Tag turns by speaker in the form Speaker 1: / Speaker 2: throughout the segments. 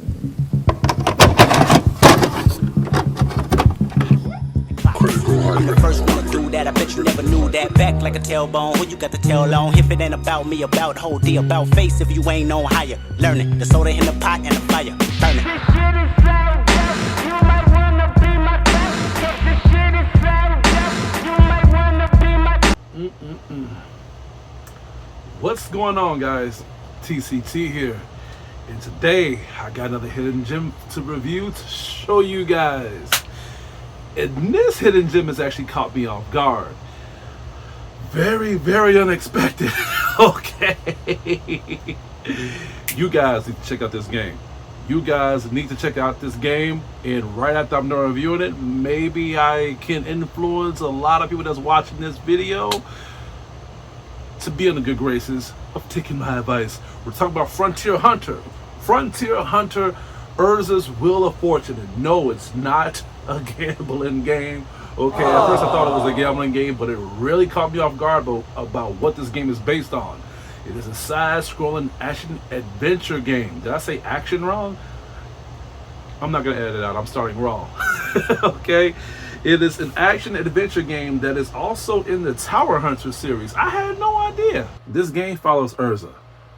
Speaker 1: I'm the first one to do that. I bet you never knew that. Back like a tailbone. Who you got the tail on? If it ain't about me, about whole D, about face. If you ain't on higher, learn it. The soda in the pot and the fire, burn it. This shit is so dope. You might wanna be my guest. This shit is so dope. You might wanna be my.
Speaker 2: What's going on, guys? TCT here, and today I got another hidden gem to review to show you guys. And this hidden gem has actually caught me off guard. Very, very unexpected. Okay. You guys need to check out this game. You guys need to check out this game. And right after I'm done reviewing it, maybe I can influence a lot of people that's watching this video to be in the good graces of taking my advice. We're talking about Frontier Hunter. Frontier Hunter, Erza's Wheel of Fortune. And no, it's not a gambling game. Okay, at first I thought it was a gambling game, but it really caught me off guard about what this game is based on. It is a side-scrolling action-adventure game. Did I say action wrong? I'm not going to edit it out. I'm starting wrong. Okay? It is an action-adventure game that is also in the Tower Hunter series. I had no idea. This game follows Erza,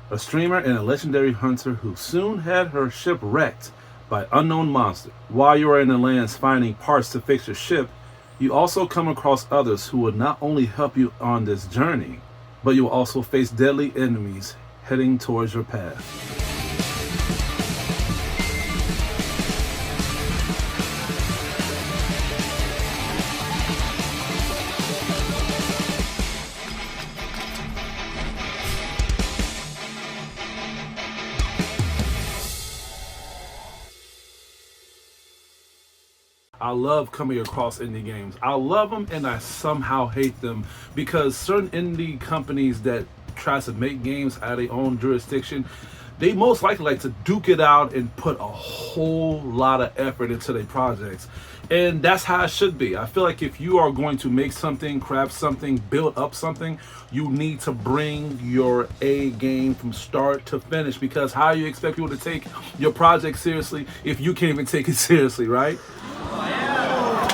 Speaker 2: a streamer and a legendary hunter who soon had her ship wrecked by unknown monsters. While you are in the lands finding parts to fix your ship, you also come across others who will not only help you on this journey, but you will also face deadly enemies heading towards your path. I love coming across indie games. I love them and I somehow hate them because certain indie companies that try to make games out of their own jurisdiction, they most likely like to duke it out and put a whole lot of effort into their projects. And that's how it should be. I feel like if you are going to make something, craft something, build up something, you need to bring your A game from start to finish, because how you expect people to take your project seriously if you can't even take it seriously, right?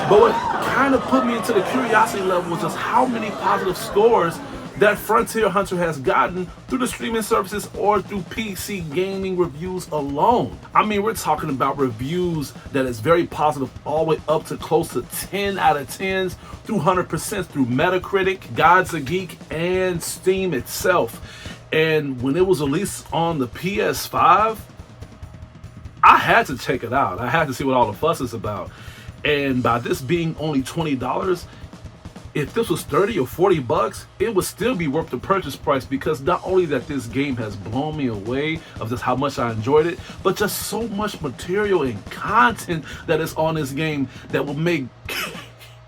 Speaker 2: But what kind of put me into the curiosity level was just how many positive scores that Frontier Hunter has gotten through the streaming services or through PC gaming reviews alone. I mean, we're talking about reviews that is very positive all the way up to close to 10 out of 10s through 100% through Metacritic, God's a Geek, and Steam itself. And when it was released on the PS5, I had to check it out. I had to see what all the fuss is about. And by this being only $20, if this was 30 or 40 bucks, it would still be worth the purchase price, because not only that this game has blown me away of just how much I enjoyed it, but just so much material and content that is on this game that will make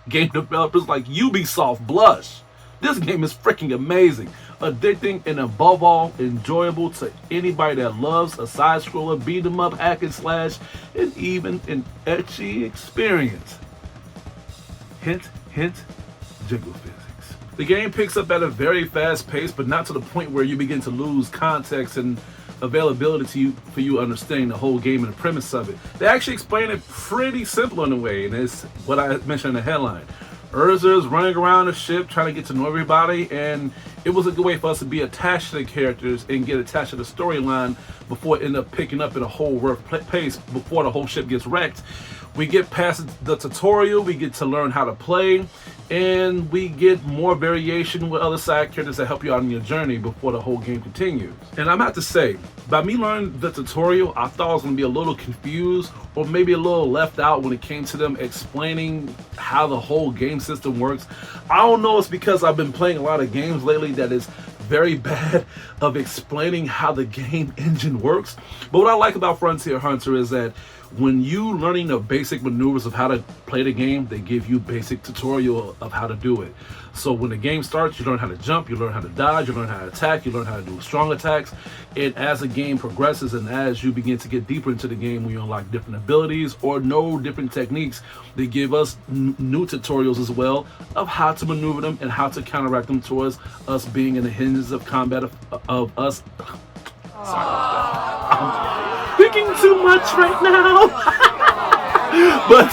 Speaker 2: game developers like Ubisoft blush. This game is freaking amazing, addicting, and above all, enjoyable to anybody that loves a side-scroller, beat-em-up, hack and slash, and even an ecchi experience. Hint, hint, jiggle physics. The game picks up at a very fast pace, but not to the point where you begin to lose context and availability for you understanding the whole game and the premise of it. They actually explain it pretty simple in a way, and it's what I mentioned in the headline. Erza is running around the ship trying to get to know everybody, and it was a good way for us to be attached to the characters and get attached to the storyline before it ended up picking up at a whole rough pace before the whole ship gets wrecked. We get past the tutorial, we get to learn how to play, and we get more variation with other side characters that help you out on your journey before the whole game continues. And I'm about to say, by me learning the tutorial, I thought I was going to be a little confused or maybe a little left out when it came to them explaining how the whole game system works. I don't know, it's because I've been playing a lot of games lately that is very bad of explaining how the game engine works. But what I like about Frontier Hunter is that when you learning the basic maneuvers of how to play the game, they give you basic tutorial of how to do it. So when the game starts, you learn how to jump, you learn how to dodge, you learn how to attack, you learn how to do strong attacks. And as the game progresses and as you begin to get deeper into the game, when you unlock different abilities or know different techniques, they give us new tutorials as well of how to maneuver them and how to counteract them towards us being in the hinges of combat of us. Sorry about that. Thinking too much right now. But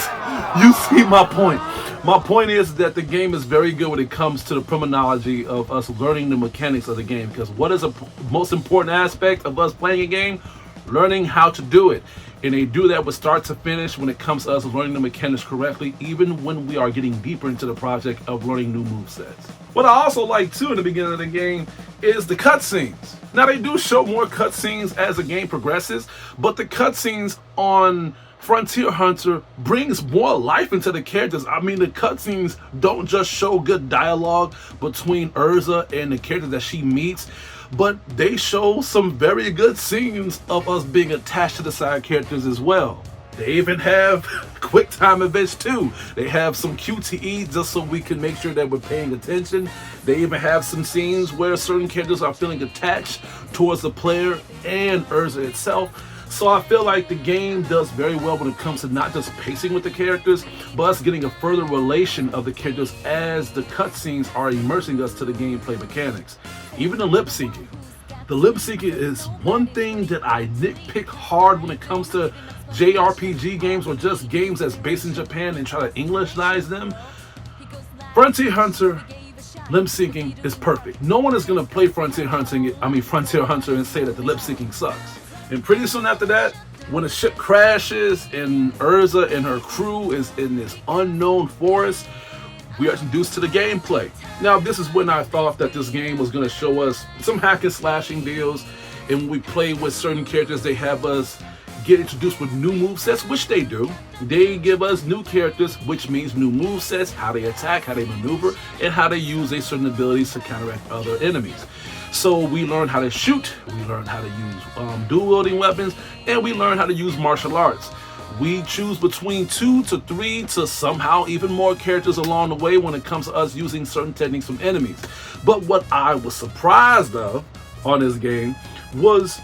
Speaker 2: you see my point. My point is that the game is very good when it comes to the terminology of us learning the mechanics of the game. Because what is the most important aspect of us playing a game? Learning how to do it. And they do that with start to finish when it comes to us learning the mechanics correctly, even when we are getting deeper into the project of learning new movesets. What I also like too in the beginning of the game is the cutscenes. Now they do show more cutscenes as the game progresses, but the cutscenes on Frontier Hunter brings more life into the characters. I mean, the cutscenes don't just show good dialogue between Erza and the characters that she meets, but they show some very good scenes of us being attached to the side characters as well. They even have quick time events too. They have some QTE just so we can make sure that we're paying attention. They even have some scenes where certain characters are feeling attached towards the player and Erza itself. So I feel like the game does very well when it comes to not just pacing with the characters, but us getting a further relation of the characters as the cutscenes are immersing us to the gameplay mechanics. Even the lip syncing. The lip syncing is one thing that I nitpick hard when it comes to JRPG games or just games that's based in Japan and try to Englishize them. Frontier Hunter lip syncing is perfect. No one is gonna play Frontier Hunter and say that the lip syncing sucks. And pretty soon after that, when the ship crashes and Erza and her crew is in this unknown forest, we are introduced to the gameplay. Now, this is when I thought that this game was going to show us some hack and slashing deals, and when we play with certain characters, they have us get introduced with new movesets, which they do. They give us new characters, which means new movesets, how they attack, how they maneuver, and how they use their certain abilities to counteract other enemies. So we learn how to shoot, we learn how to use dual-wielding weapons, and we learn how to use martial arts. We choose between 2 to 3 to somehow even more characters along the way when it comes to us using certain techniques from enemies. But what I was surprised of on this game was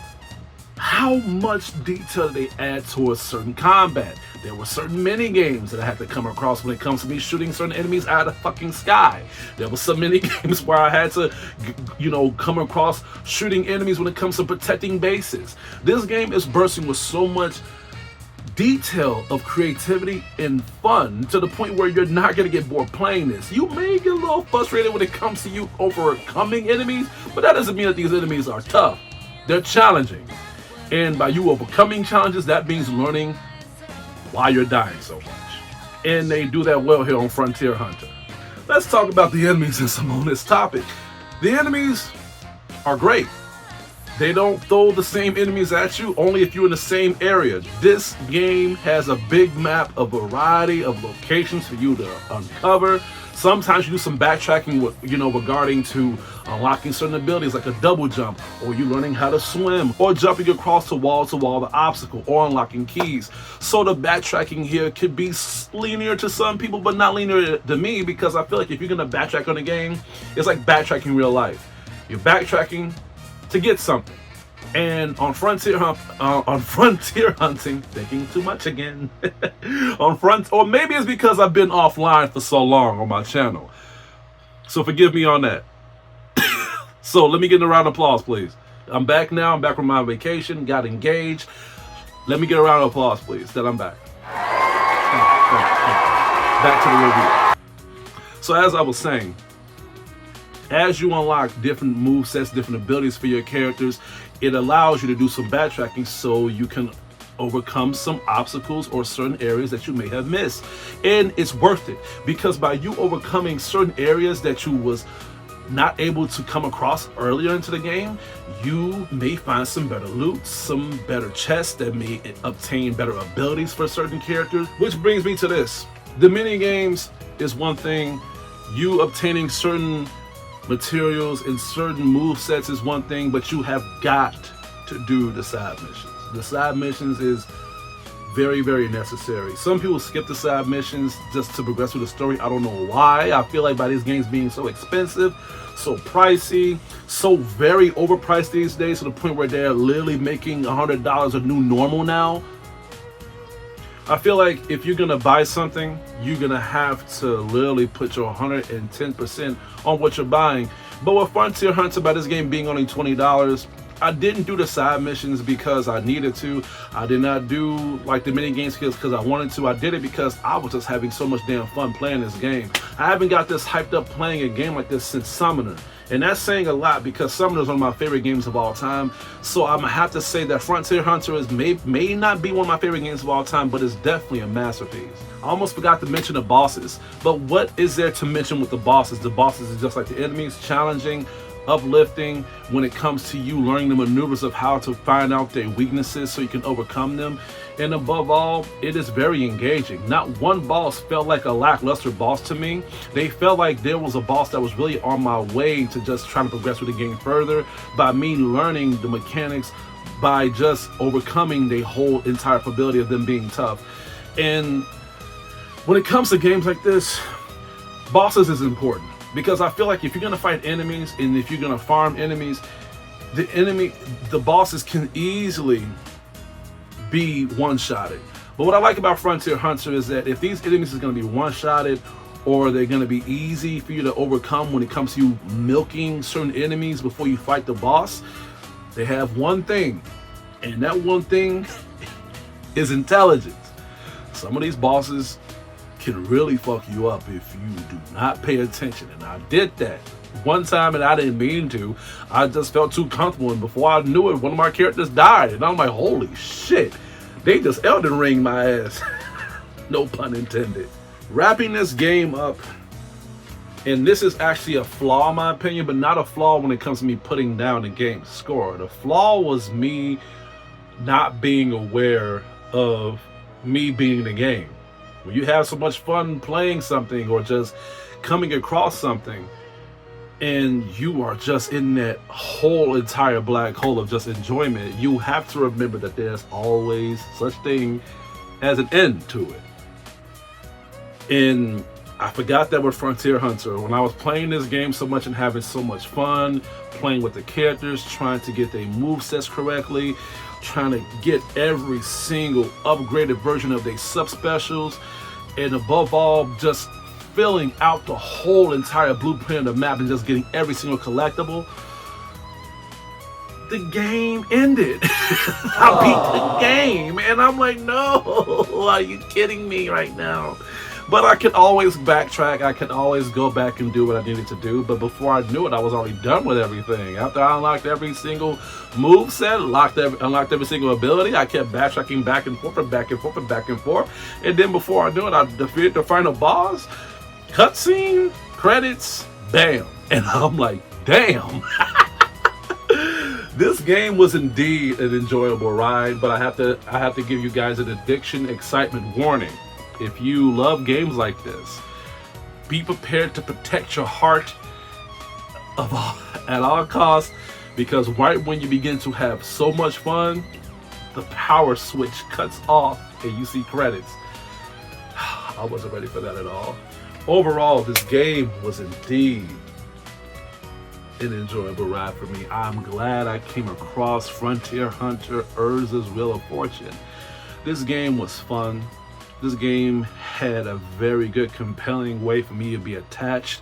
Speaker 2: how much detail they add towards certain combat. There were certain mini games that I had to come across when it comes to me shooting certain enemies out of the fucking sky. There were some mini games where I had to, come across shooting enemies when it comes to protecting bases. This game is bursting with so much detail of creativity and fun to the point where you're not going to get bored playing this. You may get a little frustrated when it comes to you overcoming enemies, but that doesn't mean that these enemies are tough. They're challenging. And by you overcoming challenges, that means learning why you're dying so much. And they do that well here on Frontier Hunter. Let's talk about the enemies and some on this topic. The enemies are great. They don't throw the same enemies at you, only if you're in the same area. This game has a big map, a variety of locations for you to uncover. Sometimes you do some backtracking with, regarding to unlocking certain abilities like a double jump, or you learning how to swim, or jumping across the the obstacle, or unlocking keys. So the backtracking here could be linear to some people, but not linear to me, because I feel like if you're gonna backtrack on a game, it's like backtracking real life. You're backtracking to get something. And on Frontier Hunting, thinking too much again. Or maybe it's because I've been offline for so long on my channel. So forgive me on that. So let me get a round of applause, please. I'm back now. I'm back from my vacation. Got engaged. Let me get a round of applause, please. That I'm back. Back to the review. So as I was saying, as you unlock different movesets, different abilities for your characters, it allows you to do some backtracking so you can overcome some obstacles or certain areas that you may have missed. And it's worth it, because by you overcoming certain areas that you was not able to come across earlier into the game, you may find some better loot, some better chests that may obtain better abilities for certain characters. Which brings me to this. The mini games is one thing. You obtaining certain materials and certain move sets is one thing, but you have got to do the side missions. The side missions is very, very necessary. Some people skip the side missions just to progress with the story. I don't know why. I feel like by these games being so expensive, so pricey, so very overpriced these days, to the point where they're literally making $100 a new normal now. I feel like if you're gonna buy something, you're gonna have to literally put your 110% on what you're buying. But with Frontier Hunter, by this game being only $20, I didn't do the side missions because I needed to. I did not do like the mini game skills because I wanted to. I did it because I was just having so much damn fun playing this game. I haven't got this hyped up playing a game like this since Summoner. And that's saying a lot because Summoner is one of my favorite games of all time. So I'm gonna have to say that Frontier Hunter may not be one of my favorite games of all time, but it's definitely a masterpiece. I almost forgot to mention the bosses. But what is there to mention with the bosses? The bosses is just like the enemies, challenging, uplifting when it comes to you learning the maneuvers of how to find out their weaknesses so you can overcome them. And above all, it is very engaging. Not one boss felt like a lackluster boss to me. They felt like there was a boss that was really on my way to just trying to progress with the game further by me learning the mechanics, by just overcoming the whole entire ability of them being tough. And when it comes to games like this, bosses is important. Because I feel like if you're gonna fight enemies and if you're gonna farm enemies, the bosses can easily be one-shotted. But what I like about Frontier Hunter is that if these enemies is gonna be one-shotted or they're gonna be easy for you to overcome when it comes to you milking certain enemies before you fight the boss, they have one thing, and that one thing is intelligence. Some of these bosses can really fuck you up if you do not pay attention, and I did that one time and I didn't mean to. I just felt too comfortable, and before I knew it, one of my characters died, and I'm like, holy shit, they just Elden Ring my ass. No pun intended. Wrapping this game up, and this is actually a flaw in my opinion, but not a flaw when it comes to me putting down the game score. The flaw was me not being aware of me being in the game. When you have so much fun playing something or just coming across something and you are just in that whole entire black hole of just enjoyment, you have to remember that there's always such thing as an end to it. And I forgot that with Frontier Hunter. When I was playing this game so much and having so much fun, playing with the characters, trying to get their movesets correctly, trying to get every single upgraded version of their subspecials, and above all, just filling out the whole entire blueprint of the map and just getting every single collectible, the game ended. I beat the game, and I'm like, no, are you kidding me right now? But I could always backtrack. I could always go back and do what I needed to do. But before I knew it, I was already done with everything. After I unlocked every single move set, unlocked every single ability, I kept backtracking back and forth and back and forth and back and forth. And then before I knew it, I defeated the final boss. Cutscene, credits, bam. And I'm like, damn. This game was indeed an enjoyable ride, but I have to give you guys an addiction excitement warning. If you love games like this, be prepared to protect your heart at all costs, because right when you begin to have so much fun, the power switch cuts off and you see credits. I wasn't ready for that at all. Overall, this game was indeed an enjoyable ride for me. I'm glad I came across Frontier Hunter Erza's Wheel of Fortune. This game was fun. This game had a very good, compelling way for me to be attached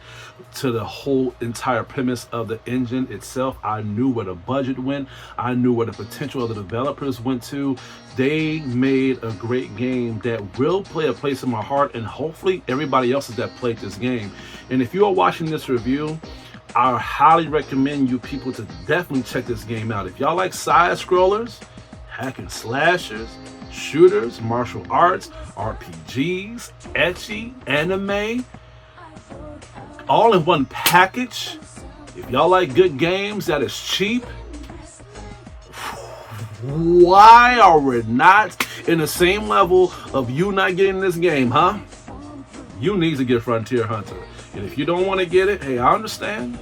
Speaker 2: to the whole entire premise of the engine itself. I knew where the budget went. I knew where the potential of the developers went to. They made a great game that will play a place in my heart, and hopefully everybody else's that played this game. And if you are watching this review, I highly recommend you people to definitely check this game out. If y'all like side scrollers, hack and slashers, shooters, martial arts, RPGs, ecchi, anime, all in one package. If y'all like good games that is cheap, why are we not in the same level of you not getting this game, huh? You need to get Frontier Hunter. And if you don't want to get it, hey, I understand.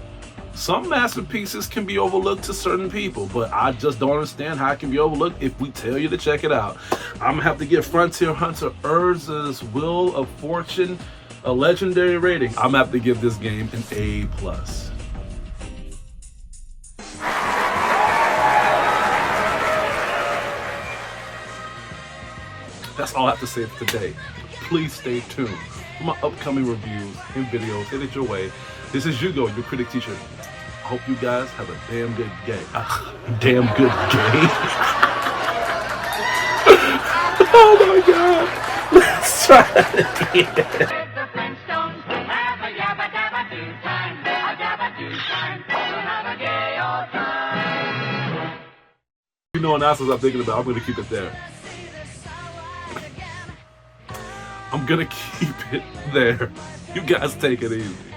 Speaker 2: Some masterpieces can be overlooked to certain people, but I just don't understand how it can be overlooked if we tell you to check it out. I'm gonna have to give Frontier Hunter Erza's Wheel of Fortune a legendary rating. I'm gonna have to give this game an A+. That's all I have to say for today. Please stay tuned for my upcoming reviews and videos headed your way. This is Hugo, your critic teacher. hope you guys have a damn good game. Damn good game. Oh my God. Let's try that again. You know what else I'm thinking about? I'm going to keep it there. I'm going to keep it there. You guys take it easy.